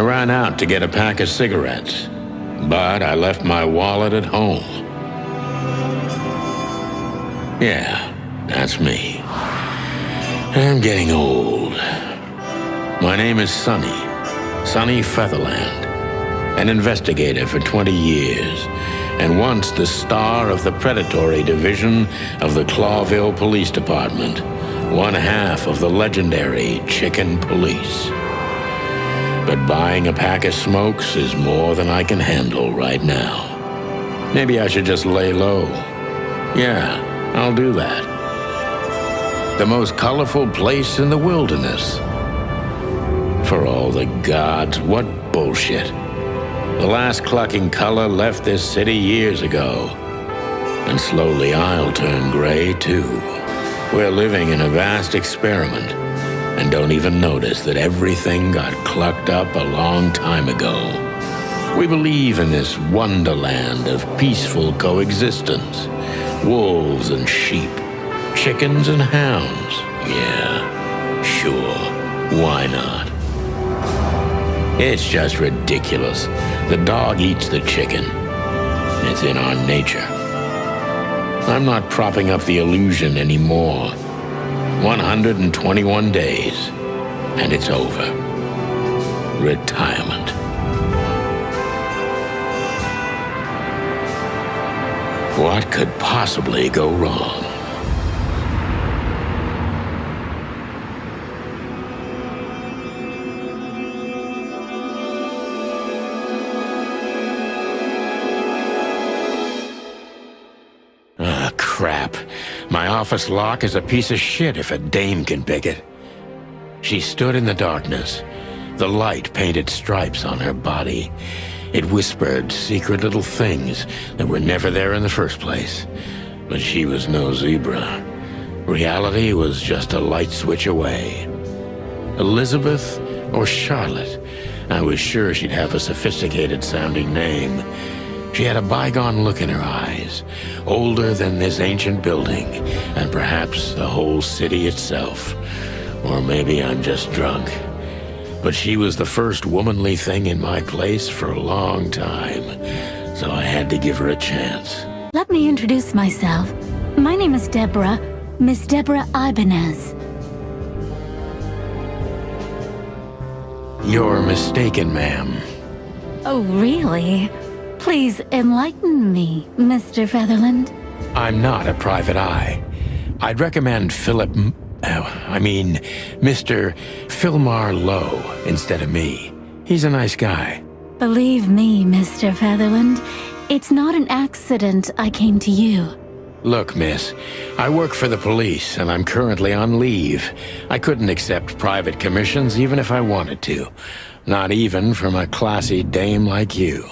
ran out to get a pack of cigarettes, but I left my wallet at home. Yeah, that's me. I'm getting old. My name is Sonny Featherland, an investigator for 20 years, and once the star of the predatory division of the Clawville Police Department, one half of the legendary Chicken Police. But buying a pack of smokes is more than I can handle right now. Maybe I should just lay low. Yeah, I'll do that. The most colorful place in the wilderness. For all the gods, what bullshit. The last clucking color left this city years ago. And slowly I'll turn gray too. We're living in a vast experiment, and don't even notice that everything got clucked up a long time ago. We believe in this wonderland of peaceful coexistence. Wolves and sheep, chickens and hounds. Yeah, sure, why not? It's just ridiculous. The dog eats the chicken. It's in our nature. I'm not propping up the illusion anymore. 121 days, and it's over. Retirement. What could possibly go wrong? Ah, crap. My office lock is a piece of shit if a dame can pick it. She stood in the darkness. The light painted stripes on her body. It whispered secret little things that were never there in the first place. But she was no zebra. Reality was just a light switch away. Elizabeth or Charlotte? I was sure she'd have a sophisticated-sounding name. She had a bygone look in her eyes, older than this ancient building, and perhaps the whole city itself. Or maybe I'm just drunk. But she was the first womanly thing in my place for a long time, so I had to give her a chance. Let me introduce myself. My name is Deborah, Miss Deborah Ibanez. You're mistaken, ma'am. Oh, really? Please enlighten me, Mr. Featherland. I'm not a private eye. I'd recommend Mr. Philmar Lowe instead of me. He's a nice guy. Believe me, Mr. Featherland, it's not an accident I came to you. Look, miss, I work for the police, and I'm currently on leave. I couldn't accept private commissions even if I wanted to. Not even from a classy dame like you.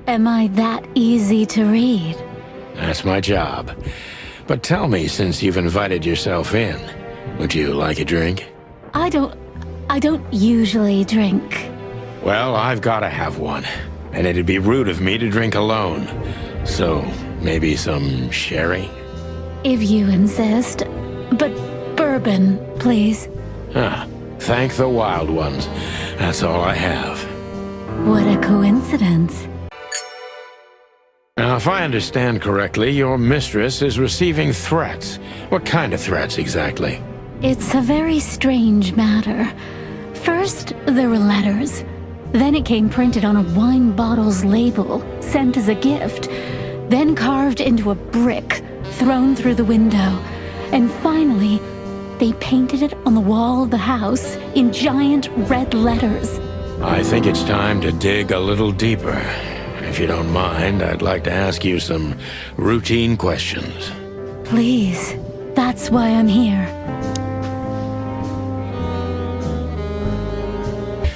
Am I that easy to read? That's my job. But tell me, since you've invited yourself in, would you like a drink? I don't usually drink. Well, I've got to have one, and it'd be rude of me to drink alone. So, maybe some sherry? If you insist. But bourbon, please. Thank the wild ones. That's all I have. What a coincidence. Now, if I understand correctly, your mistress is receiving threats. What kind of threats, exactly? It's a very strange matter. First, there were letters. Then it came printed on a wine bottle's label, sent as a gift. Then carved into a brick, thrown through the window. And finally, they painted it on the wall of the house in giant red letters. I think it's time to dig a little deeper. If you don't mind, I'd like to ask you some routine questions. Please, that's why I'm here.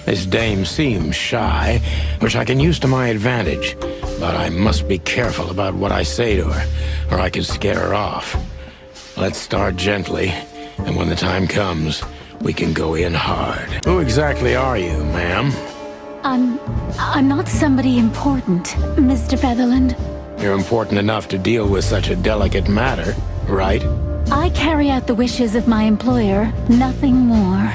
This dame seems shy, which I can use to my advantage. But I must be careful about what I say to her, or I could scare her off. Let's start gently, and when the time comes, we can go in hard. Who exactly are you, ma'am? I'm not somebody important, Mr. Featherland. You're important enough to deal with such a delicate matter, right? I carry out the wishes of my employer, nothing more.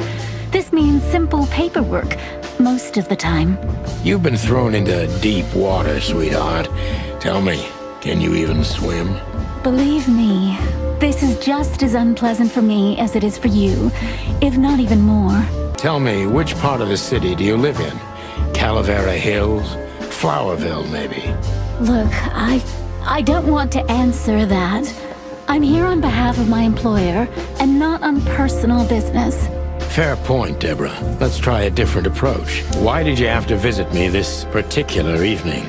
This means simple paperwork, most of the time. You've been thrown into deep water, sweetheart. Tell me, can you even swim? Believe me, this is just as unpleasant for me as it is for you, if not even more. Tell me, which part of the city do you live in? Calavera Hills? Flowerville, maybe? Look, I don't want to answer that. I'm here on behalf of my employer, and not on personal business. Fair point, Deborah. Let's try a different approach. Why did you have to visit me this particular evening?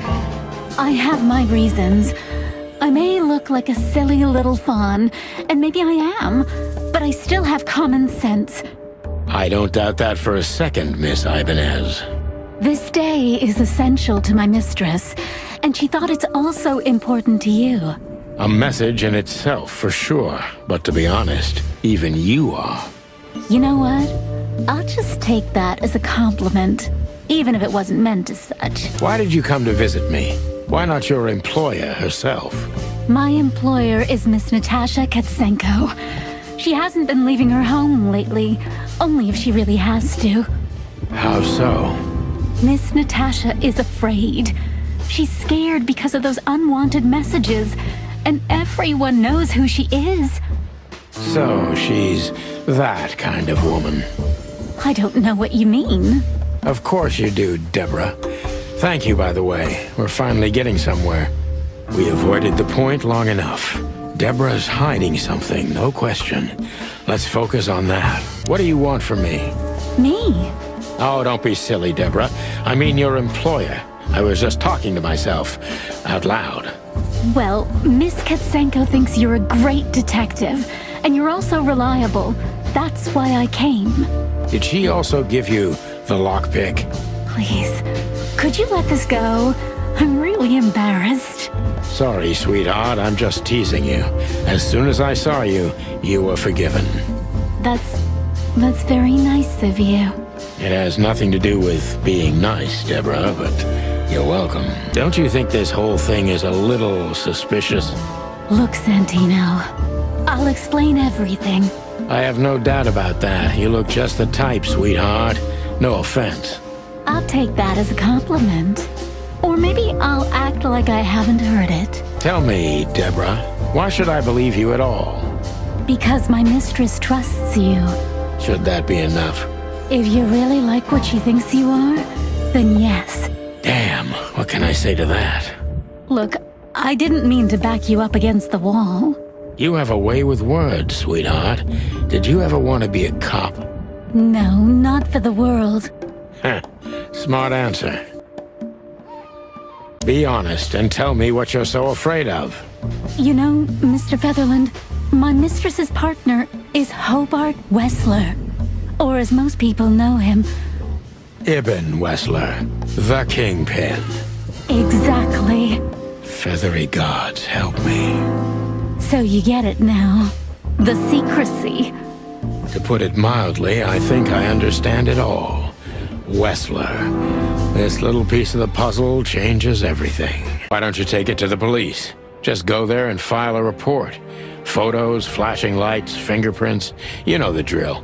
I have my reasons. I may look like a silly little fawn, and maybe I am, but I still have common sense. I don't doubt that for a second, Miss Ibanez. This day is essential to my mistress, and she thought it's also important to you. A message in itself, for sure. But to be honest, even you are. You know what? I'll just take that as a compliment, even if it wasn't meant as such. Why did you come to visit me? Why not your employer herself? My employer is Miss Natasha Katsenko. She hasn't been leaving her home lately, only if she really has to. How so? Miss Natasha is afraid. She's scared because of those unwanted messages, and everyone knows who she is. So she's that kind of woman. I don't know what you mean. Of course you do, Deborah. Thank you, by the way. We're finally getting somewhere. We avoided the point long enough. Deborah's hiding something, no question. Let's focus on that. What do you want from me? Me? Oh, don't be silly, Deborah. I mean your employer. I was just talking to myself, out loud. Well, Miss Katsenko thinks you're a great detective, and you're also reliable. That's why I came. Did she also give you the lockpick? Please, could you let this go? I'm really embarrassed. Sorry, sweetheart, I'm just teasing you. As soon as I saw you, you were forgiven. That's very nice of you. It has nothing to do with being nice, Deborah, but you're welcome. Don't you think this whole thing is a little suspicious? Look, Santino, I'll explain everything. I have no doubt about that. You look just the type, sweetheart. No offense. I'll take that as a compliment. Or maybe I'll act like I haven't heard it. Tell me, Deborah, why should I believe you at all? Because my mistress trusts you. Should that be enough? If you really like what she thinks you are, then yes. Damn, what can I say to that? Look, I didn't mean to back you up against the wall. You have a way with words, sweetheart. Did you ever want to be a cop? No, not for the world. Heh, smart answer. Be honest and tell me what you're so afraid of. You know, Mr. Featherland, my mistress's partner is Hobart Wessler. Or as most people know him... Ibn Wessler, the Kingpin. Exactly. Feathery gods, help me. So you get it now. The secrecy. To put it mildly, I think I understand it all. Wessler. This little piece of the puzzle changes everything. Why don't you take it to the police? Just go there and file a report. Photos, flashing lights, fingerprints. You know the drill.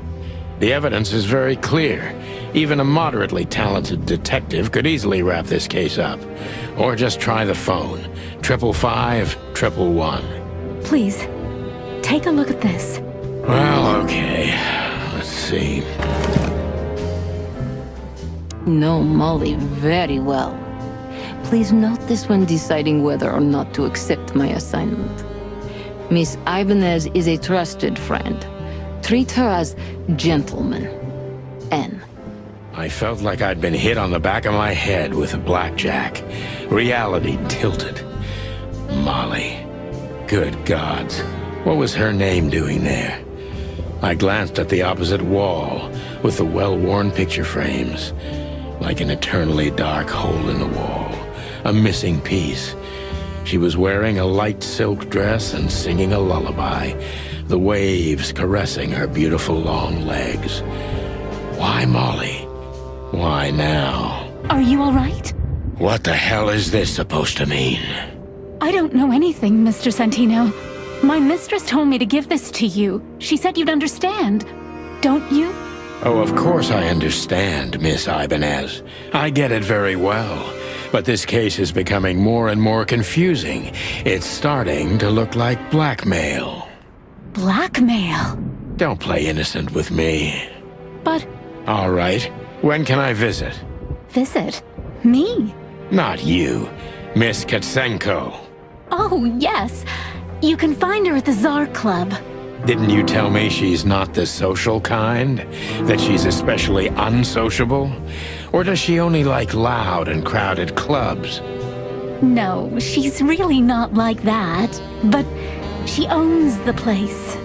The evidence is very clear. Even a moderately talented detective could easily wrap this case up. Or just try the phone. 555-111. Please, take a look at this. Well, okay. Let's see. No, Molly, very well. Please note this when deciding whether or not to accept my assignment. Miss Ibanez is a trusted friend. Treat her as gentleman. N. I felt like I'd been hit on the back of my head with a blackjack. Reality tilted. Molly. Good gods. What was her name doing there? I glanced at the opposite wall, with the well-worn picture frames. Like an eternally dark hole in the wall. A missing piece. She was wearing a light silk dress and singing a lullaby. The waves caressing her beautiful long legs. Why Molly? Why now? Are you all right? What the hell is this supposed to mean? I don't know anything, Mr. Santino. My mistress told me to give this to you. She said you'd understand. Don't you? Oh, of course I understand, Miss Ibanez. I get it very well. But this case is becoming more and more confusing. It's starting to look like blackmail. Blackmail? Don't play innocent with me. But... All right. When can I visit? Visit? Me? Not you. Miss Katsenko. Oh, yes. You can find her at the Tsar Club. Didn't you tell me she's not the social kind? That she's especially unsociable? Or does she only like loud and crowded clubs? No, she's really not like that. But she owns the place.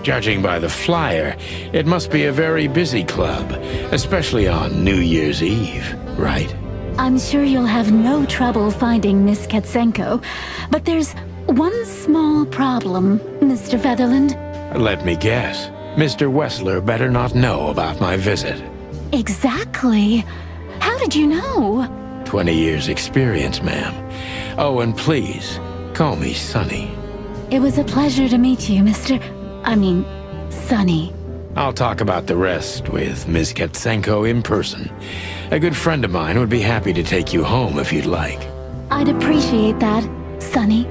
Judging by the flyer, it must be a very busy club, especially on New Year's Eve, right? I'm sure you'll have no trouble finding Miss Katsenko, but there's one small problem, Mr. Featherland. Let me guess. Mr. Wessler better not know about my visit. Exactly. How did you know? 20 years experience, ma'am. Oh, and please, call me Sonny. It was a pleasure to meet you, Sonny. I'll talk about the rest with Ms. Katsenko in person. A good friend of mine would be happy to take you home if you'd like. I'd appreciate that, Sonny.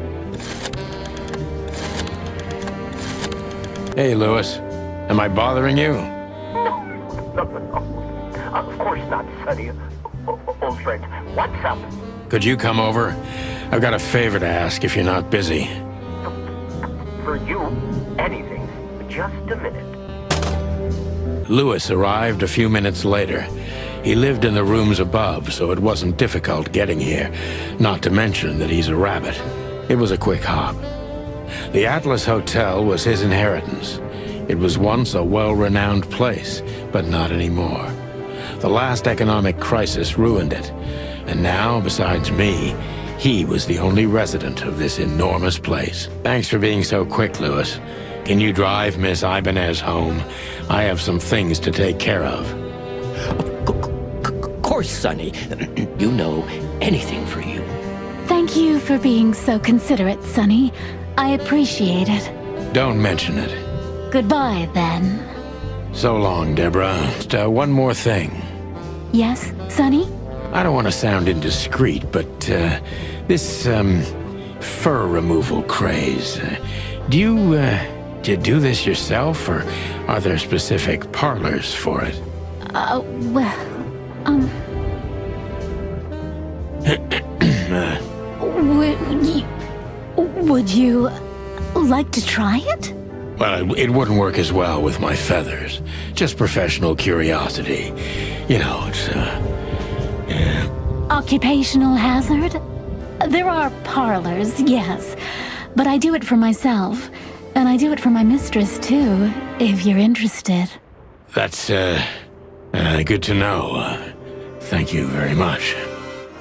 Hey, Louis. Am I bothering you? No. Of course not, Sonny. Old friend, what's up? Could you come over? I've got a favor to ask if you're not busy. For you, anything. Just a minute. Louis arrived a few minutes later. He lived in the rooms above, so it wasn't difficult getting here, not to mention that he's a rabbit. It was a quick hop. The Atlas Hotel was his inheritance. It was once a well-renowned place, but not anymore. The last economic crisis ruined it, and now, besides me, he was the only resident of this enormous place. Thanks for being so quick, Louis. Can you drive Miss Ibanez home? I have some things to take care of. Of course, Sonny. You know, anything for you. Thank you for being so considerate, Sonny. I appreciate it. Don't mention it. Goodbye, then. So long, Deborah. Just, one more thing. Yes, Sonny? I don't want to sound indiscreet, but this fur removal craze. Do you do this yourself, or are there specific parlors for it? Would you like to try it? Well, it wouldn't work as well with my feathers. Just professional curiosity. You know, it's, yeah. Occupational hazard? There are parlors, yes. But I do it for myself. And I do it for my mistress, too, if you're interested. That's, good to know. Thank you very much.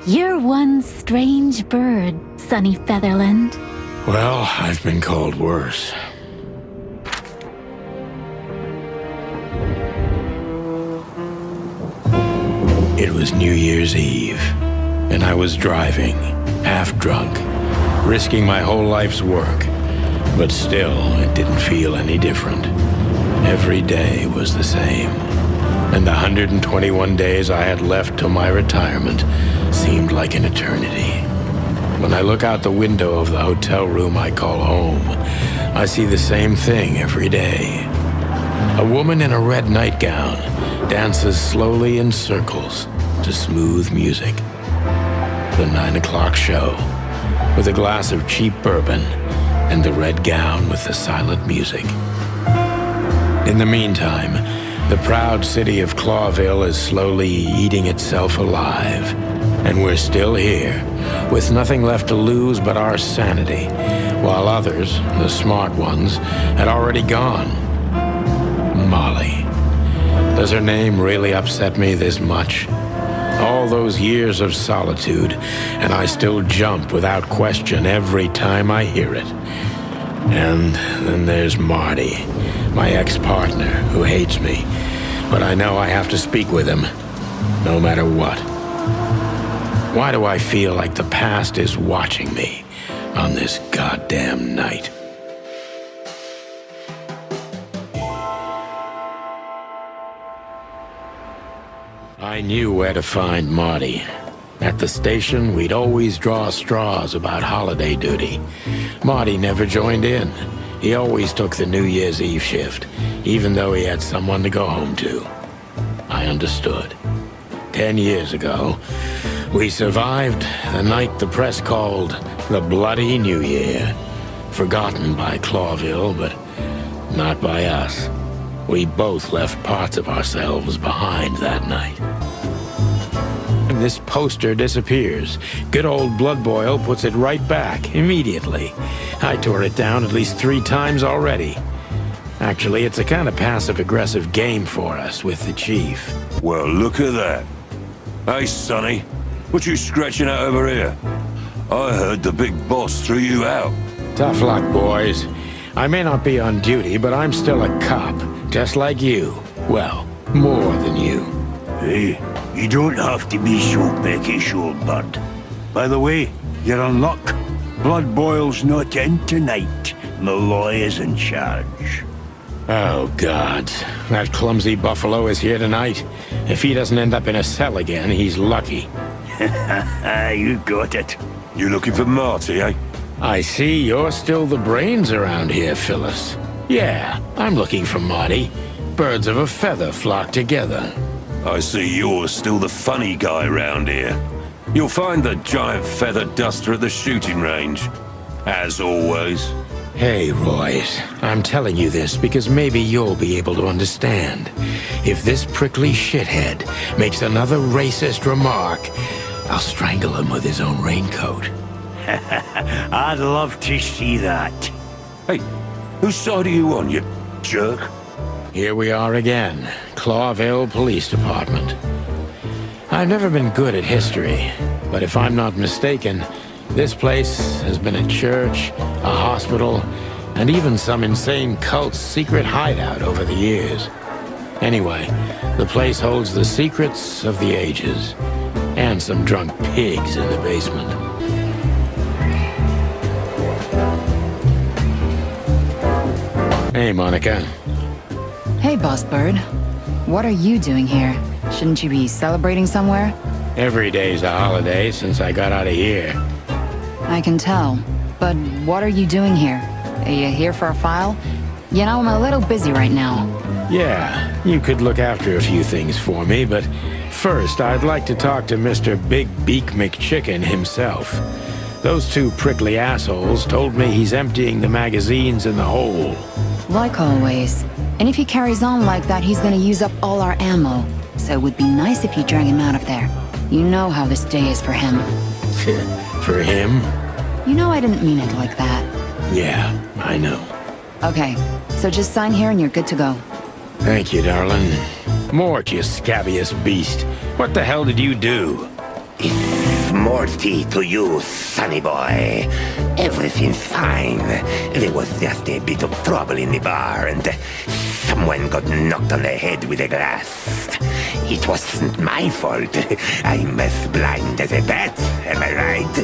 You're one strange bird, Sonny Featherland. Well, I've been called worse. It was New Year's Eve, and I was driving, half drunk, risking my whole life's work. But still, it didn't feel any different. Every day was the same. And the 121 days I had left till my retirement seemed like an eternity. When I look out the window of the hotel room I call home, I see the same thing every day. A woman in a red nightgown dances slowly in circles to smooth music. The 9 o'clock show, with a glass of cheap bourbon and the red gown with the silent music. In the meantime, the proud city of Clawville is slowly eating itself alive. And we're still here, with nothing left to lose but our sanity, while others, the smart ones, had already gone. Molly. Does her name really upset me this much? All those years of solitude, and I still jump without question every time I hear it. And then there's Marty, my ex-partner, who hates me. But I know I have to speak with him, no matter what. Why do I feel like the past is watching me on this goddamn night? I knew where to find Marty. At the station, we'd always draw straws about holiday duty. Marty never joined in. He always took the New Year's Eve shift, even though he had someone to go home to. I understood. 10 years ago, we survived the night the press called the Bloody New Year. Forgotten by Clawville, but not by us. We both left parts of ourselves behind that night. And this poster disappears. Good old Blood Boil puts it right back, immediately. I tore it down at least 3 times already. Actually, it's a kind of passive-aggressive game for us with the chief. Well, look at that. Hey, Sonny, what you scratching at over here? I heard the big boss threw you out. Tough luck, boys. I may not be on duty, but I'm still a cop, just like you. Well, more than you. Hey, you don't have to be so peckish, old bud. By the way, you're in luck. Blood Boil's not in tonight. Malloy is in charge. Oh, God. That clumsy buffalo is here tonight. If he doesn't end up in a cell again, he's lucky. You got it. You looking for Marty, eh? I see you're still the brains around here, Phyllis. Yeah, I'm looking for Marty. Birds of a feather flock together. I see you're still the funny guy round here. You'll find the giant feather duster at the shooting range. As always. Hey, Royce. I'm telling you this because maybe you'll be able to understand. If this prickly shithead makes another racist remark, I'll strangle him with his own raincoat. I'd love to see that. Hey, whose side are you on, you jerk? Here we are again, Clawville Police Department. I've never been good at history, but if I'm not mistaken, this place has been a church, a hospital, and even some insane cult's secret hideout over the years. Anyway, the place holds the secrets of the ages, and some drunk pigs in the basement. Hey, Monica. Hey, Boss Bird. What are you doing here? Shouldn't you be celebrating somewhere? Every day's a holiday since I got out of here. I can tell. But what are you doing here? Are you here for a file? You know, I'm a little busy right now. Yeah, you could look after a few things for me, but first I'd like to talk to Mr. Big Beak McChicken himself. Those 2 prickly assholes told me he's emptying the magazines in the hole. Like always. And if he carries on like that, he's gonna use up all our ammo. So it would be nice if you drag him out of there. You know how this day is for him. For him? You know I didn't mean it like that. Yeah, I know. Okay, so just sign here and you're good to go. Thank you, darling. Mort, you scabious beast. What the hell did you do? It's Morty to you, sonny boy. Everything's fine. There was just a bit of trouble in the bar and someone got knocked on the head with a glass. It wasn't my fault. I'm as blind as a bat, am I right?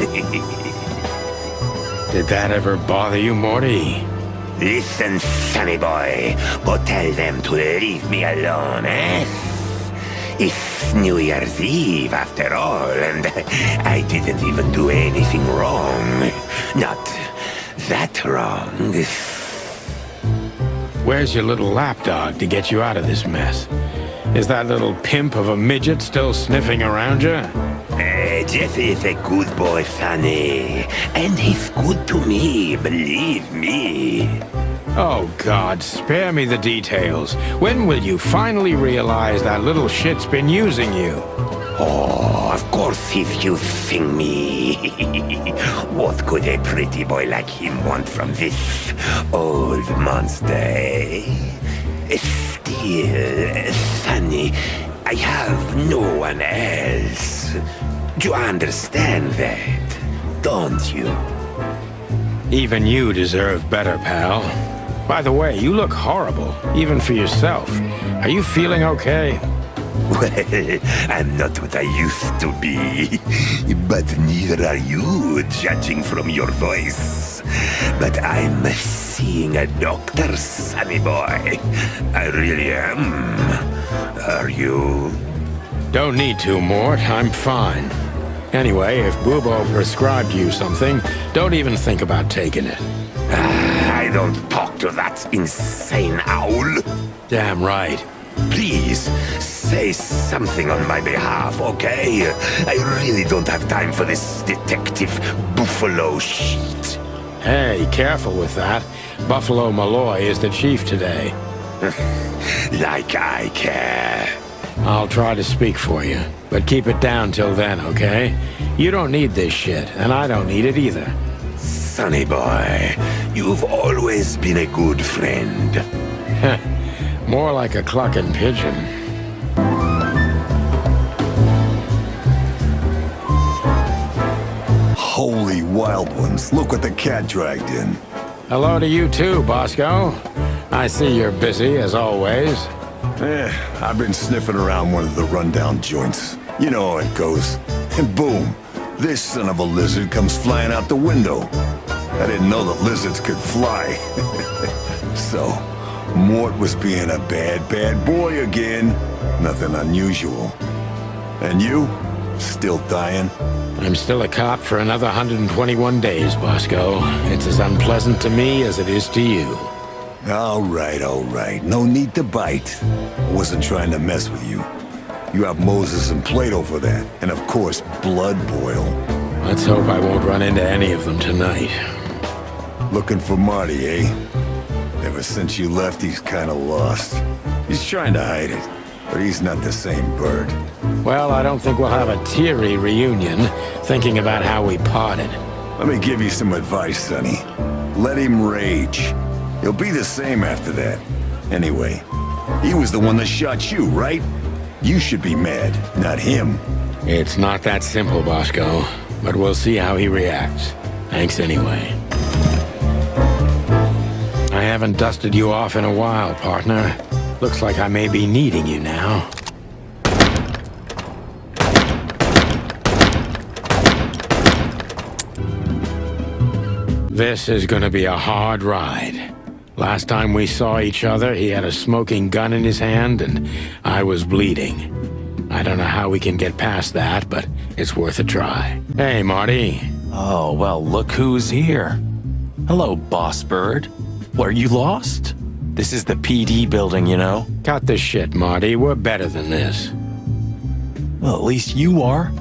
Did that ever bother you, Morty? Listen, sonny boy. Go tell them to leave me alone, eh? It's New Year's Eve, after all, and I didn't even do anything wrong. Not that wrong. Where's your little lapdog to get you out of this mess? Is that little pimp of a midget still sniffing around you? Jesse is a good boy, Sonny. And he's good to me, believe me. Oh, God, spare me the details. When will you finally realize that little shit's been using you? Oh, of course he's using me. What could a pretty boy like him want from this old monster, eh? Still, Sonny, I have no one else. Do you understand that, don't you? Even you deserve better, pal. By the way, you look horrible, even for yourself. Are you feeling okay? Well, I'm not what I used to be. But neither are you, judging from your voice. But I'm seeing a doctor, sonny boy. I really am. Are you? Don't need to, Mort. I'm fine. Anyway, if Bubo prescribed you something, don't even think about taking it. I don't talk to that insane owl. Damn right. Please, say something on my behalf, okay? I really don't have time for this detective buffalo shit. Hey, careful with that. Buffalo Malloy is the chief today. Like I care. I'll try to speak for you, but keep it down till then, okay? You don't need this shit, and I don't need it either. Sonny boy, you've always been a good friend. More like a clucking pigeon. Holy wild ones, look what the cat dragged in. Hello to you too, Bosco. I see you're busy, as always. I've been sniffing around one of the rundown joints. You know how it goes. And boom, this son of a lizard comes flying out the window. I didn't know that lizards could fly. So, Mort was being a bad boy again. Nothing unusual. And you? Still dying? I'm still a cop for another 121 days, Bosco. It's as unpleasant to me as it is to you. All right. No need to bite. I wasn't trying to mess with you. You have Moses and Plato for that. And of course, Blood Boil. Let's hope I won't run into any of them tonight. Looking for Marty, eh? Ever since you left, he's kinda lost. He's trying to hide it, but he's not the same bird. Well, I don't think we'll have a teary reunion, thinking about how we parted. Let me give you some advice, Sonny. Let him rage. He'll be the same after that. Anyway, he was the one that shot you, right? You should be mad, not him. It's not that simple, Bosco, but we'll see how he reacts. Thanks anyway. I haven't dusted you off in a while, partner. Looks like I may be needing you now. This is gonna be a hard ride. Last time we saw each other, he had a smoking gun in his hand, and I was bleeding. I don't know how we can get past that, but it's worth a try. Hey, Marty. Oh, well, look who's here. Hello, Boss Bird. Were you lost? This is the PD building, you know? Cut the shit, Marty. We're better than this. Well, at least you are.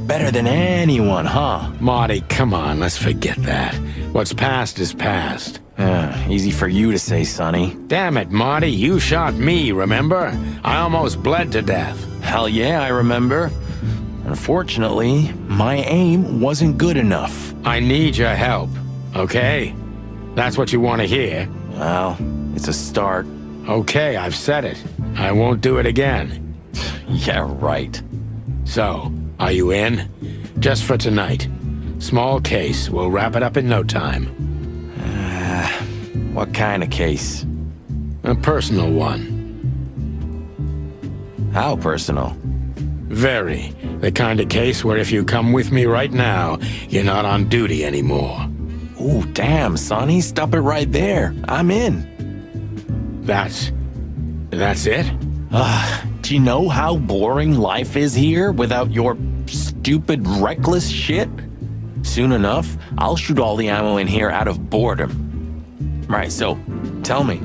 Better than anyone, huh? Marty, come on, let's forget that. What's past is past. Easy for you to say, Sonny. Damn it, Marty, you shot me, remember? I almost bled to death. Hell yeah, I remember. Unfortunately, my aim wasn't good enough. I need your help, okay? That's what you want to hear. Well, it's a start. Okay, I've said it. I won't do it again. Yeah, right. So, are you in? Just for tonight. Small case. We'll wrap it up in no time. What kind of case? A personal one. How personal? Very. The kind of case where if you come with me right now, you're not on duty anymore. Ooh, damn, Sonny, stop it right there. I'm in. That's it? Do you know how boring life is here without your stupid, reckless shit? Soon enough, I'll shoot all the ammo in here out of boredom. Right, so, tell me,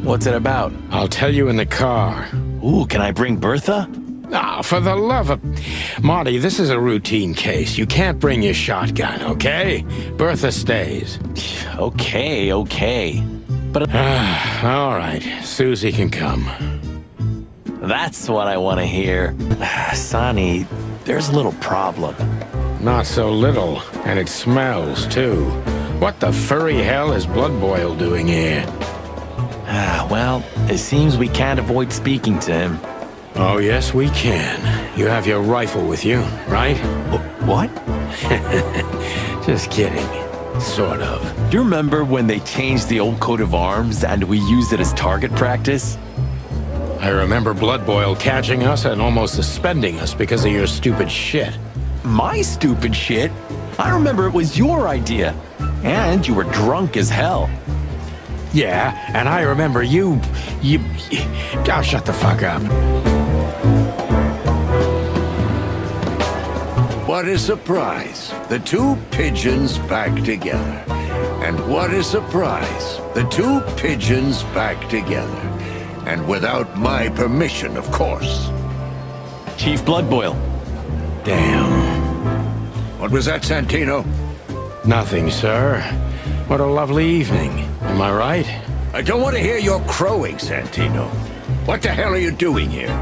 what's it about? I'll tell you in the car. Ooh, can I bring Bertha? Ah, for the love of... Marty, this is a routine case. You can't bring your shotgun, okay? Bertha stays. Okay. But... all right, Susie can come. That's what I want to hear. Sonny, there's a little problem. Not so little, and it smells, too. What the furry hell is Blood Boil doing here? Well, it seems we can't avoid speaking to him. Oh, yes, we can. You have your rifle with you, right? What? Just kidding. Sort of. Do you remember when they changed the old coat of arms and we used it as target practice? I remember Blood Boil catching us and almost suspending us because of your stupid shit. My stupid shit? I remember it was your idea. And you were drunk as hell. Yeah, and I remember you... Oh, shut the fuck up. what a surprise. The two pigeons back together. And what a surprise. The two pigeons back together. And without my permission, of course. Chief Bloodboil. Damn. What was that, Santino? Nothing, sir. What a lovely evening. Am I right? I don't want to hear your crowing, Santino. What the hell are you doing here?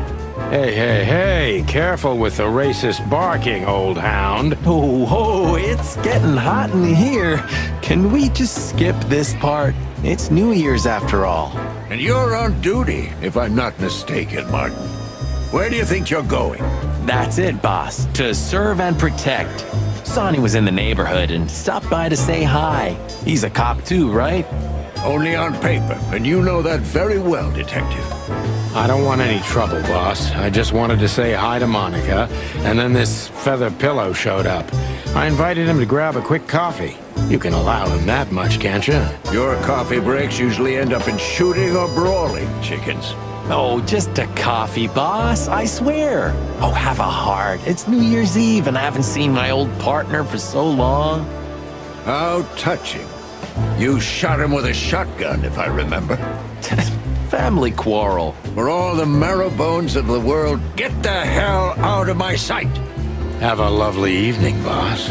Hey, careful with the racist barking, old hound. Oh, it's getting hot in here. Can we just skip this part? It's New Year's after all. And you're on duty, if I'm not mistaken, Martin. Where do you think you're going? That's it, boss. To serve and protect. Sonny was in the neighborhood and stopped by to say hi. He's a cop too, right? Only on paper, and you know that very well, Detective. I don't want any trouble, boss. I just wanted to say hi to Monica, and then this feather pillow showed up. I invited him to grab a quick coffee. You can allow him that much, can't you? Your coffee breaks usually end up in shooting or brawling, chickens. Oh, just a coffee, boss, I swear. Oh, have a heart. It's New Year's Eve and I haven't seen my old partner for so long. How touching. You shot him with a shotgun, if I remember. Family quarrel. For all the marrow bones of the world, get the hell out of my sight. Have a lovely evening, boss.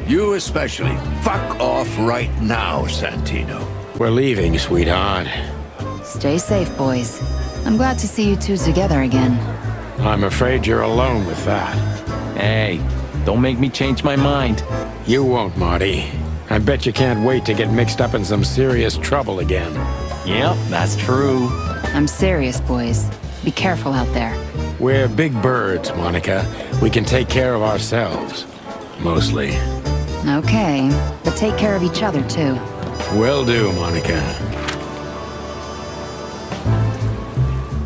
You especially. Fuck off right now, Santino. We're leaving, sweetheart. Stay safe, boys. I'm glad to see you two together again. I'm afraid you're alone with that. Hey, don't make me change my mind. You won't, Marty. I bet you can't wait to get mixed up in some serious trouble again. Yep, that's true. I'm serious, boys. Be careful out there. We're big birds, Monica. We can take care of ourselves. Mostly. Okay, but take care of each other, too. Will do, Monica.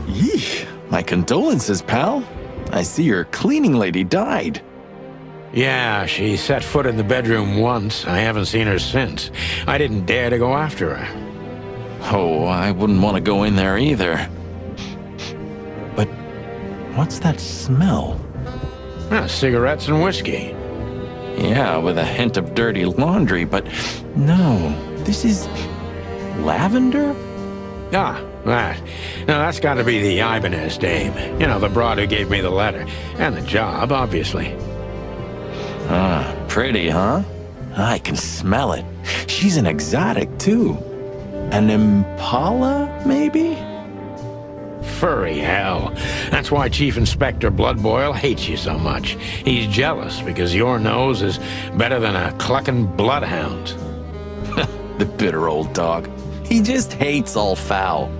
Yeesh, my condolences, pal. I see your cleaning lady died. Yeah, she set foot in the bedroom once. I haven't seen her since. I didn't dare to go after her. Oh, I wouldn't want to go in there either. But what's that smell? Cigarettes and whiskey. Yeah, with a hint of dirty laundry, but no, this is lavender? Ah, that. Now that's got to be the Ibanez dame. You know, the broad who gave me the letter. And the job, obviously. Ah, pretty, huh? I can smell it. She's an exotic, too. An impala, maybe? Furry hell. That's why Chief Inspector Bloodboil hates you so much. He's jealous because your nose is better than a clucking bloodhound. The bitter old dog. He just hates all foul.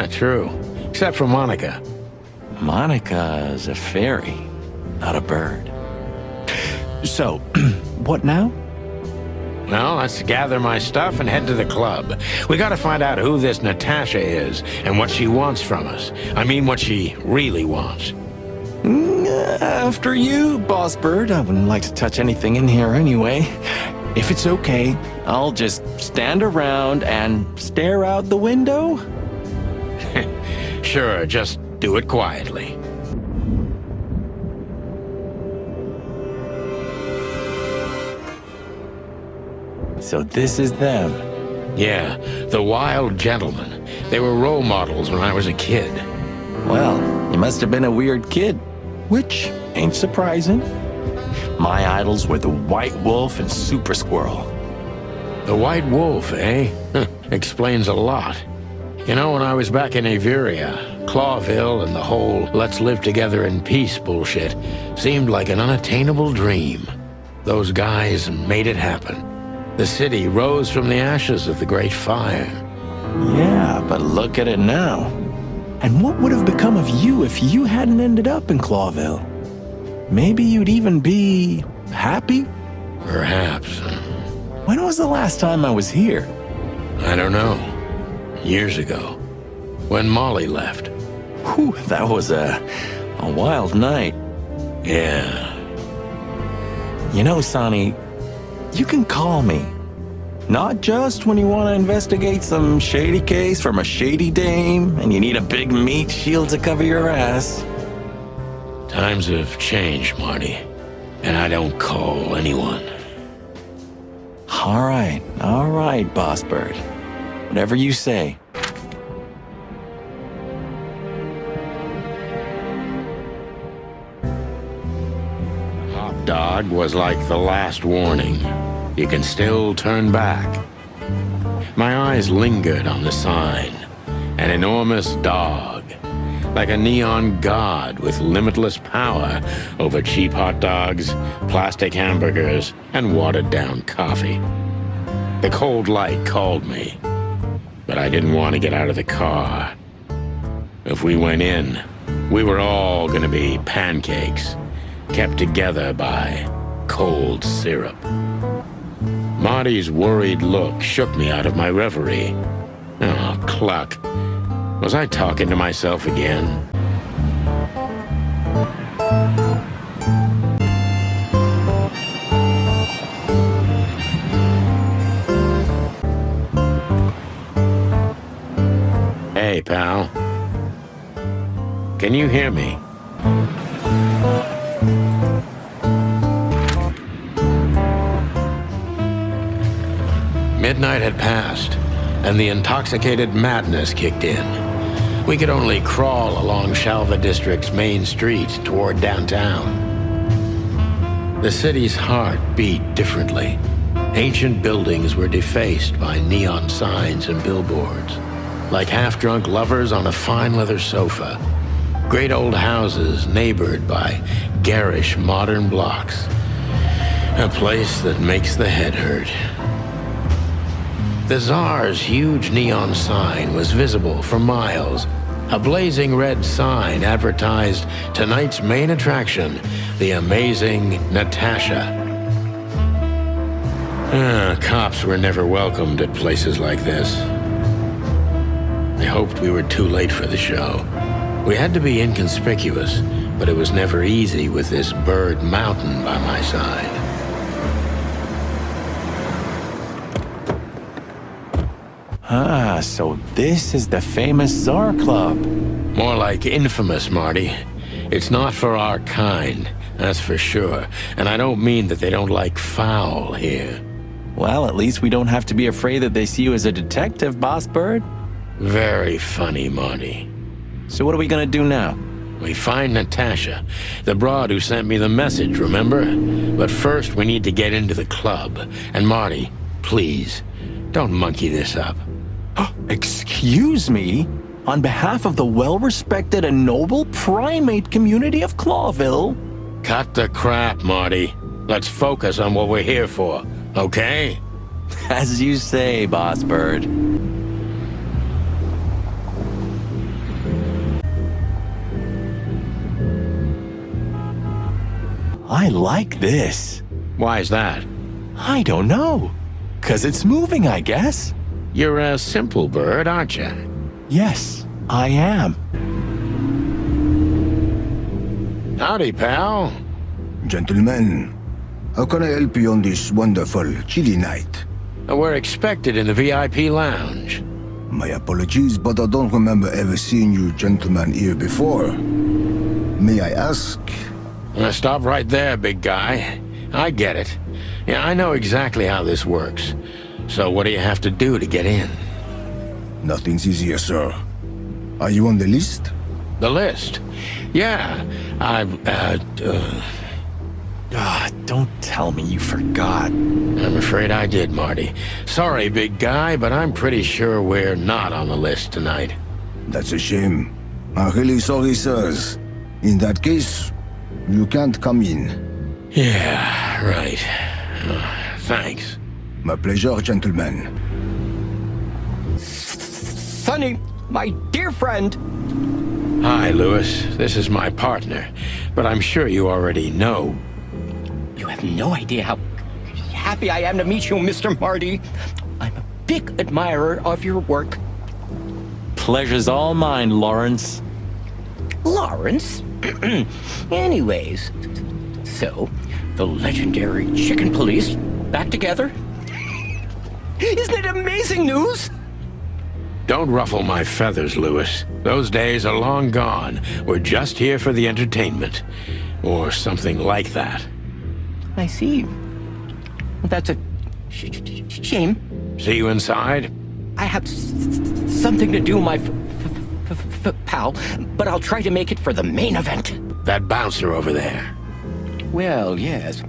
True. Except for Monica. Monica's a fairy, not a bird. So, what now? Well, let's gather my stuff and head to the club. We gotta find out who this Natasha is and what she wants from us. I mean, what she really wants. After you, Boss Bird. I wouldn't like to touch anything in here anyway. If it's okay, I'll just stand around and stare out the window? Sure, just do it quietly. So this is them. Yeah, the wild gentlemen. They were role models when I was a kid. Well, you must have been a weird kid, which ain't surprising. My idols were the White Wolf and Super Squirrel. The White Wolf, eh? Explains a lot. You know, when I was back in Averia, Clawville and the whole let's live together in peace bullshit seemed like an unattainable dream. Those guys made it happen. The city rose from the ashes of the Great Fire. Yeah, but look at it now. And what would have become of you if you hadn't ended up in Clawville? Maybe you'd even be happy? Perhaps. When was the last time I was here? I don't know. Years ago. When Molly left. Whew, that was a wild night. Yeah. You know, Sonny, you can call me. Not just when you want to investigate some shady case from a shady dame and you need a big meat shield to cover your ass. Times have changed, Marty. and I don't call anyone. All right, Boss Bird. Whatever you say. Hot dog was like the last warning. You can still turn back. My eyes lingered on the sign. An enormous dog, like a neon god with limitless power over cheap hot dogs, plastic hamburgers, and watered-down coffee. The cold light called me, but I didn't want to get out of the car. If we went in, we were all gonna be pancakes, kept together by cold syrup. Marty's worried look shook me out of my reverie. Oh, cluck. Was I talking to myself again? Hey, pal. Can you hear me? Midnight had passed, and the intoxicated madness kicked in. We could only crawl along Shalva District's main street toward downtown. The city's heart beat differently. Ancient buildings were defaced by neon signs and billboards, like half-drunk lovers on a fine leather sofa. Great old houses neighbored by garish modern blocks. A place that makes the head hurt. The Tsar's huge neon sign was visible for miles. A blazing red sign advertised tonight's main attraction, the amazing Natasha. Cops were never welcomed at places like this. I hoped we were too late for the show. We had to be inconspicuous, but it was never easy with this bird mountain by my side. So this is the famous Tsar Club. More like infamous, Marty. It's not for our kind, that's for sure. And I don't mean that they don't like foul here. Well, at least we don't have to be afraid that they see you as a detective, Boss Bird. Very funny, Marty. So what are we gonna do now? We find Natasha, the broad who sent me the message, remember? But first, we need to get into the club. And Marty, please, don't monkey this up. Excuse me? On behalf of the well-respected and noble primate community of Clawville? Cut the crap, Marty. Let's focus on what we're here for, okay? As you say, Boss Bird. I like this. Why is that? I don't know. 'Cause it's moving, I guess. You're a simple bird, aren't you? Yes, I am. Howdy, pal. Gentlemen, how can I help you on this wonderful, chilly night? We're expected in the VIP lounge. My apologies, but I don't remember ever seeing you gentlemen here before. May I ask? Stop right there, big guy. I get it. Yeah, I know exactly how this works. So what do you have to do to get in? Nothing's easier, sir. Are you on the list? The list? Yeah, don't tell me you forgot. I'm afraid I did, Marty. Sorry, big guy, but I'm pretty sure we're not on the list tonight. That's a shame. I'm really sorry, sirs. In that case, you can't come in. Yeah, right. Thanks. My pleasure, gentlemen. Sonny, my dear friend. Hi, Lewis. This is my partner, but I'm sure you already know. You have no idea how happy I am to meet you, Mr. Marty. I'm a big admirer of your work. Pleasure's all mine, Lawrence. Lawrence? Anyways, so, the legendary chicken police back together? Isn't it amazing news? Don't ruffle my feathers, Lewis. Those days are long gone. We're just here for the entertainment. Or something like that. I see. That's a shame. See you inside? I have something to do, my pal, but I'll try to make it for the main event. That bouncer over there. Well, yes.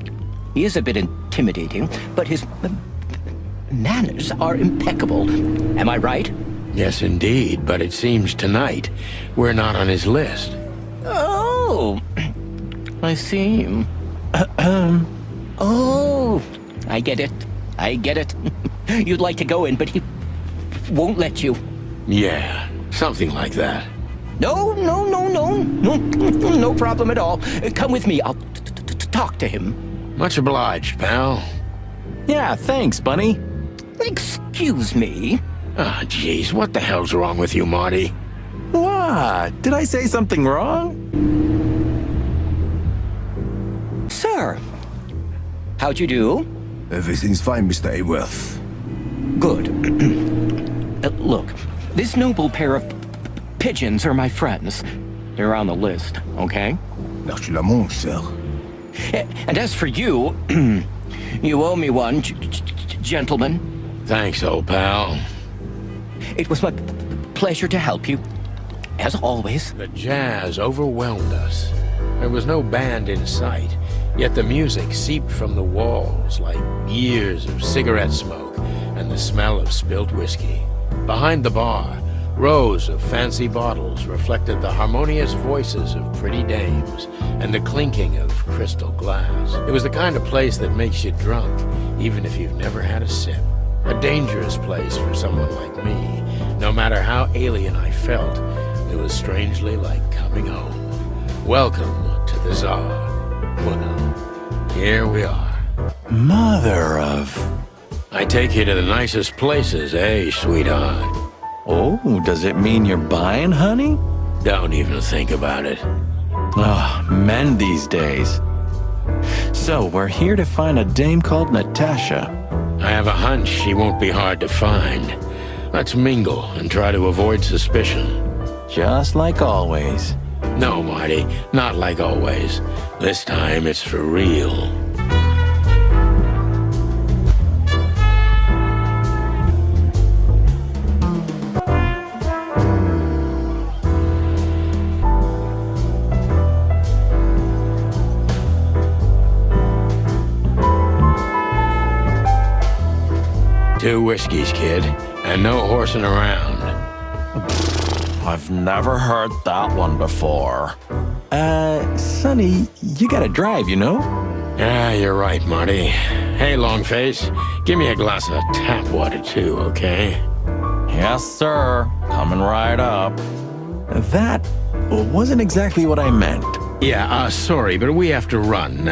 He is a bit intimidating, but his manners are impeccable. Am I right? Yes, indeed, but it seems tonight we're not on his list. Oh, I see. Oh, I get it. I get it. You'd like to go in, but he won't let you. Yeah, something like that. No problem at all. Come with me. I'll talk to him. Much obliged, pal. Yeah, thanks, Bunny. Excuse me. Ah, jeez, what the hell's wrong with you, Marty? What? Did I say something wrong? Sir, how'd you do? Everything's fine, Mr. Ayworth. Good. Look, this noble pair of pigeons are my friends. They're on the list, okay? Merci la mon, sir. And as for you, you owe me one, gentlemen. Thanks, old pal. It was my pleasure to help you, as always. The jazz overwhelmed us. There was no band in sight, yet the music seeped from the walls like years of cigarette smoke and the smell of spilt whiskey. Behind the bar, rows of fancy bottles reflected the harmonious voices of pretty dames and the clinking of crystal glass. It was the kind of place that makes you drunk, even if you've never had a sip. A dangerous place for someone like me. No matter how alien I felt, it was strangely like coming home. Welcome to the Tsar. Well, here we are. Mother of... I take you to the nicest places, eh, sweetheart? Oh, does it mean you're buying, honey? Don't even think about it. Ah, men these days. So, we're here to find a dame called Natasha. I have a hunch she won't be hard to find. Let's mingle and try to avoid suspicion. Just like always. No, Marty, not like always. This time it's for real. Two whiskeys, kid, and no horsing around. I've never heard that one before. Sonny, you gotta drive, you know? Yeah, you're right, Marty. Hey, Longface, give me a glass of tap water too, okay? Yes, sir. Coming right up. That wasn't exactly what I meant. Yeah, sorry, but we have to run.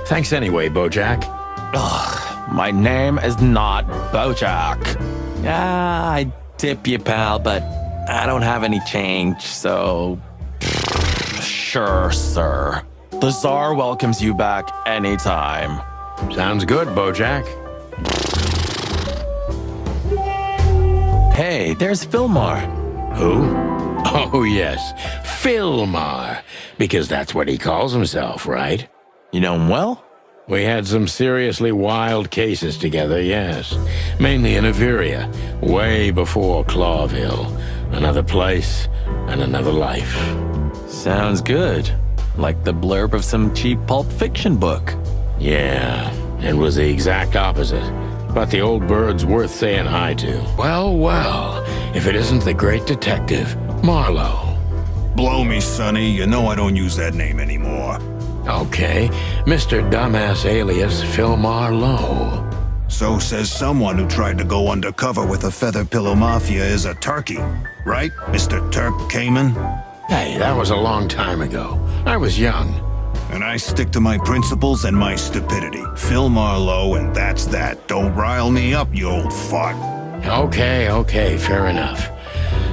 Thanks anyway, Bojack. Ugh, my name is not Bojack. I tip you, pal, but I don't have any change, so... Sure, sir. The Tsar welcomes you back anytime. Sounds good, Bojack. Hey, there's Philmar. Who? Oh, yes, Philmar. Because that's what he calls himself, right? You know him well? We had some seriously wild cases together, yes. Mainly in Averia, way before Clawville. Another place and another life. Sounds good. Like the blurb of some cheap pulp fiction book. Yeah, it was the exact opposite. But the old bird's worth saying hi to. Well, well, if it isn't the great detective, Marlowe. Blow me, Sonny. You know I don't use that name anymore. Okay, Mr. Dumbass alias Philmar Lowe. So says someone who tried to go undercover with a Feather Pillow Mafia is a turkey. Right, Mr. Turk Cayman? Hey, that was a long time ago. I was young. And I stick to my principles and my stupidity. Phil Marlowe, and that's that. Don't rile me up, you old fart. Okay, fair enough.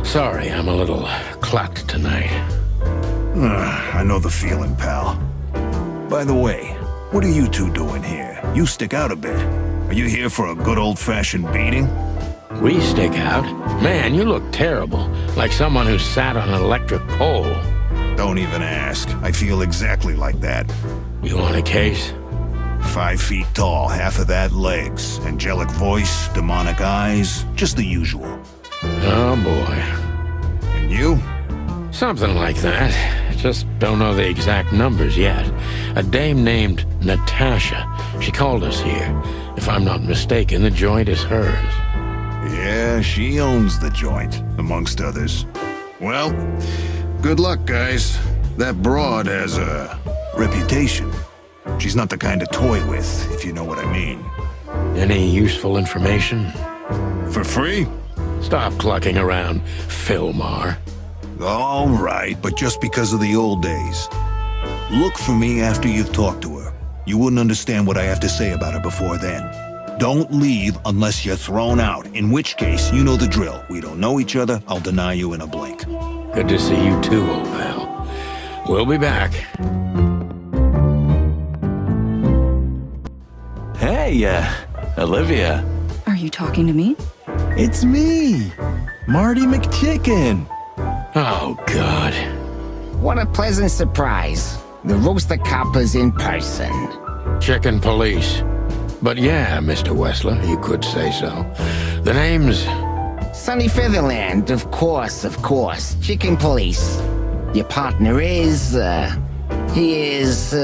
Sorry, I'm a little clucked tonight. I know the feeling, pal. By the way, what are you two doing here? You stick out a bit. Are you here for a good old-fashioned beating? We stick out? Man, you look terrible. Like someone who sat on an electric pole. Don't even ask. I feel exactly like that. You want a case? 5 feet tall, half of that legs. Angelic voice, demonic eyes, just the usual. Oh, boy. And you? Something like that. Just don't know the exact numbers yet. A dame named Natasha. She called us here. If I'm not mistaken, the joint is hers. Yeah, she owns the joint, amongst others. Well, good luck, guys. That broad has a reputation. She's not the kind to toy with, if you know what I mean. Any useful information? For free? Stop clucking around, Philmar. All right, but just because of the old days. Look for me after you've talked to her. You wouldn't understand what I have to say about her before then. Don't leave unless you're thrown out, in which case, you know the drill. We don't know each other, I'll deny you in a blink. Good to see you too, old pal. We'll be back. Hey, Olivia. Are you talking to me? It's me, Marty McChicken. Oh, God. What a pleasant surprise. The Rooster Copper's in person. Chicken police. But yeah, Mr. Wessler, you could say so. The name's... Sunny Featherland, of course, of course. Chicken police. Your partner is, he is,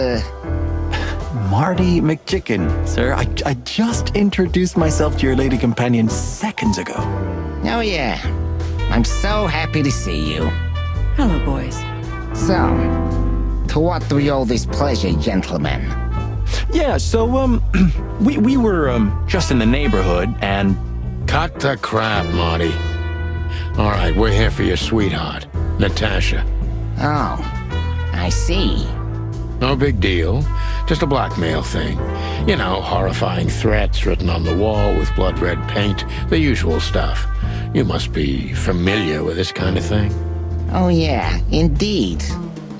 Marty McChicken, sir. I just introduced myself to your lady companion seconds ago. Oh yeah. I'm so happy to see you. Hello, boys. So, to what do we owe this pleasure, gentlemen? Yeah, so, we were, just in the neighborhood, and... Cut the crap, Marty. All right, we're here for your sweetheart, Natasha. Oh, I see. No big deal. Just a blackmail thing. You know, horrifying threats written on the wall with blood-red paint, the usual stuff. You must be familiar with this kind of thing. Oh yeah, indeed.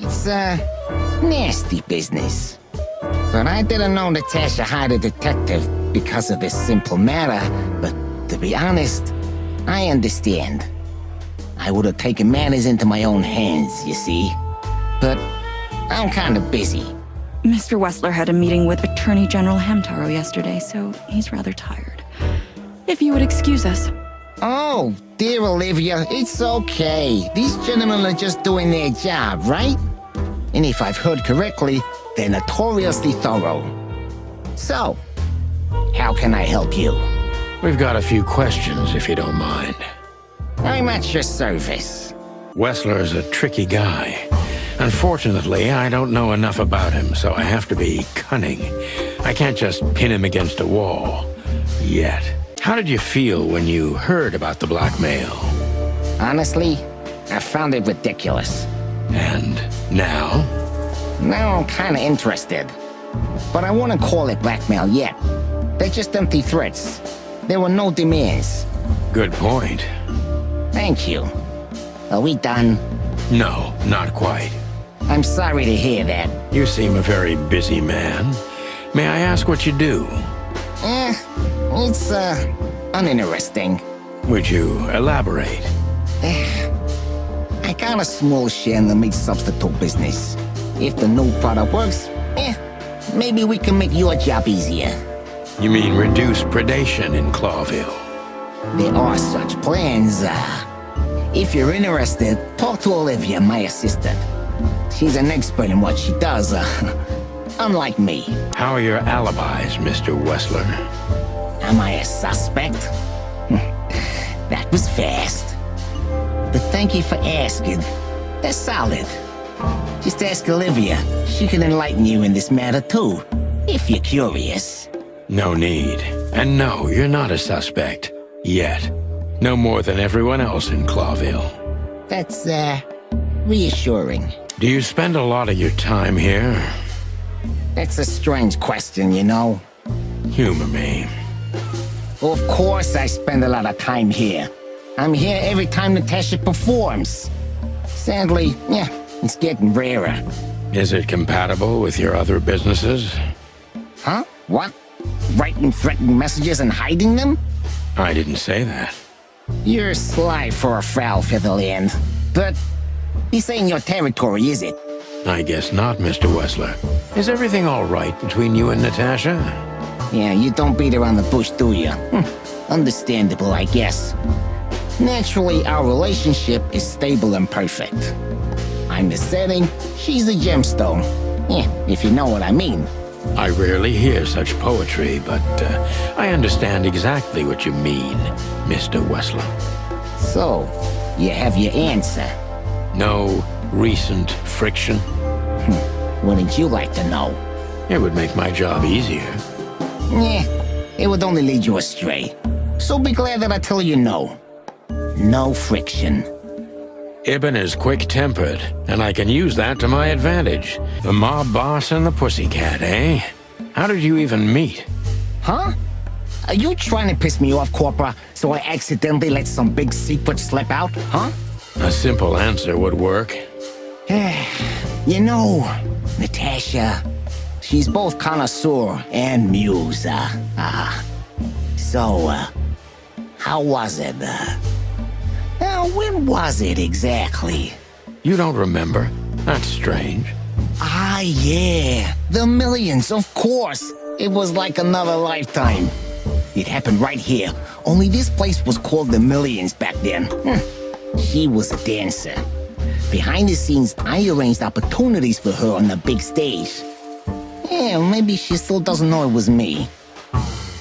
It's, nasty business. But I didn't know Natasha hired a detective because of this simple matter, but to be honest, I understand. I would have taken matters into my own hands, you see. But I'm kind of busy. Mr. Wessler had a meeting with Attorney General Hamtaro yesterday, so he's rather tired. If you would excuse us. Oh, dear Olivia, it's okay. These gentlemen are just doing their job, right? And if I've heard correctly, they're notoriously thorough. So, how can I help you? We've got a few questions, if you don't mind. I'm at your service. Wessler is a tricky guy. Unfortunately, I don't know enough about him, so I have to be cunning. I can't just pin him against a wall. Yet. How did you feel when you heard about the blackmail? Honestly, I found it ridiculous. And now? Now I'm kinda interested. But I wouldn't call it blackmail yet. They're just empty threats. There were no demands. Good point. Thank you. Are we done? No, not quite. I'm sorry to hear that. You seem a very busy man. May I ask what you do? It's, uninteresting. Would you elaborate? I got a small share in the meat substitute business. If the new product works, maybe we can make your job easier. You mean reduce predation in Clawville? There are such plans. If you're interested, talk to Olivia, my assistant. She's an expert in what she does, unlike me. How are your alibis, Mr. Wessler? Am I a suspect? That was fast. But thank you for asking. They're solid. Just ask Olivia. She can enlighten you in this matter too, if you're curious. No need. And no, you're not a suspect. Yet. No more than everyone else in Clawville. That's, reassuring. Do you spend a lot of your time here? That's a strange question, you know. Humor me. Of course I spend a lot of time here. I'm here every time Natasha performs. Sadly, yeah, it's getting rarer. Is it compatible with your other businesses? Huh? What? Writing threatening messages and hiding them? I didn't say that. You're sly for a foul, Featherland. But this ain't your territory, is it? I guess not, Mr. Wessler. Is everything all right between you and Natasha? Yeah, you don't beat around the bush, do you? Understandable, I guess. Naturally, our relationship is stable and perfect. I'm the setting, she's the gemstone. Yeah, if you know what I mean. I rarely hear such poetry, but I understand exactly what you mean, Mr. Wessler. So, you have your answer. No recent friction? Wouldn't you like to know? It would make my job easier. Yeah, it would only lead you astray. So be glad that I tell you no. No friction. Ibn is quick-tempered, and I can use that to my advantage. The mob boss and the pussycat, eh? How did you even meet? Huh? Are you trying to piss me off, Corpora, so I accidentally let some big secret slip out, huh? A simple answer would work. You know, Natasha, she's both connoisseur and muse. So, how was it? When was it exactly? You don't remember? That's strange. Ah, yeah. The millions, of course. It was like another lifetime. It happened right here. Only this place was called the Millions back then. She was a dancer. Behind the scenes, I arranged opportunities for her on the big stage. Yeah, maybe she still doesn't know it was me.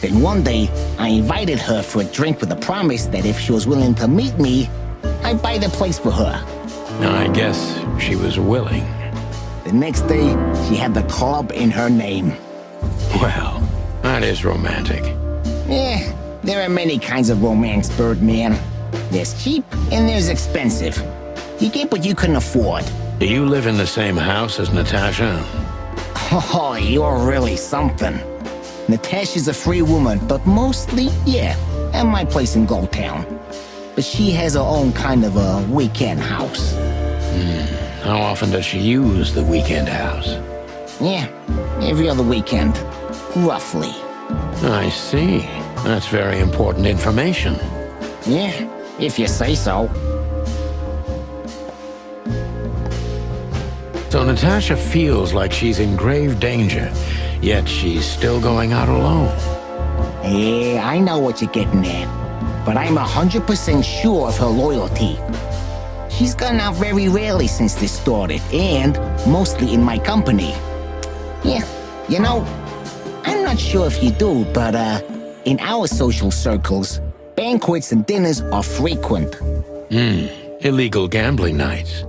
Then one day, I invited her for a drink with a promise that if she was willing to meet me, I'd buy the place for her. I guess she was willing. The next day, she had the club in her name. Well, that is romantic. Yeah, there are many kinds of romance, Birdman. There's cheap and there's expensive. You get what you can afford. Do you live in the same house as Natasha? Oh, you're really something. Natasha's a free woman, but mostly, yeah, at my place in Gold Town. But she has her own kind of a weekend house. How often does she use the weekend house? Yeah, every other weekend, roughly. I see. That's very important information. Yeah, if you say so. So Natasha feels like she's in grave danger, yet she's still going out alone. Yeah, I know what you're getting at. But I'm 100% sure of her loyalty. She's gone out very rarely since this started, and mostly in my company. Yeah, you know, I'm not sure if you do, but in our social circles, banquets and dinners are frequent. Illegal gambling nights.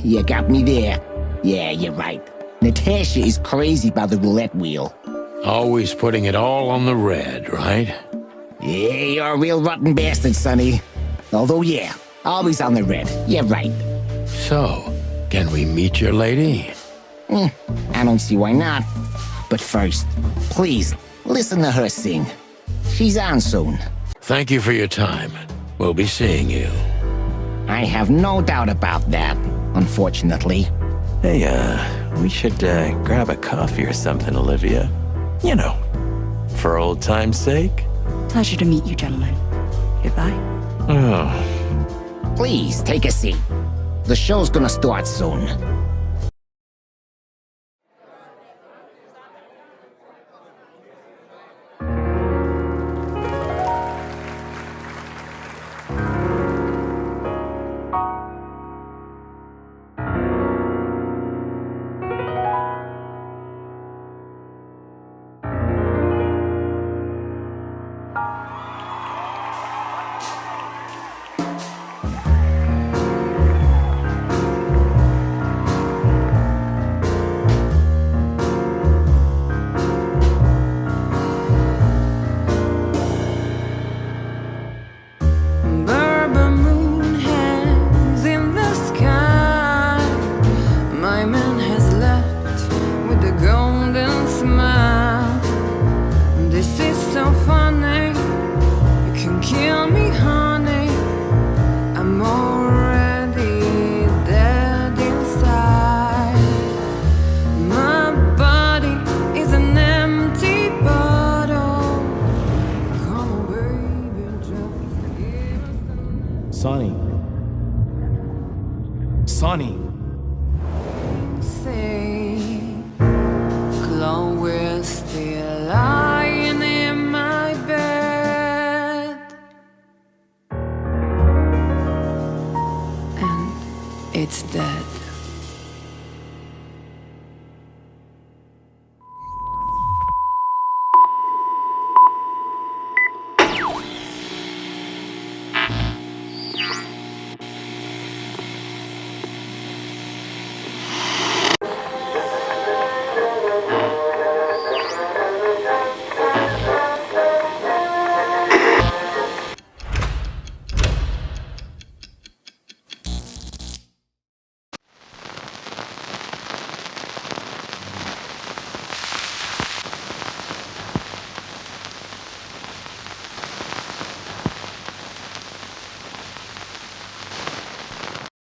You got me there. Yeah, you're right. Natasha is crazy about the roulette wheel. Always putting it all on the red, right? Yeah, you're a real rotten bastard, Sonny. Although, yeah, always on the red. You're right. So, can we meet your lady? I don't see why not. But first, please, listen to her sing. She's on soon. Thank you for your time. We'll be seeing you. I have no doubt about that, unfortunately. Hey, we should grab a coffee or something, Olivia. You know, for old time's sake. Pleasure to meet you, gentlemen. Goodbye. Oh. Please, take a seat. The show's gonna start soon. say Clawville still lying in my bed, and it's dead.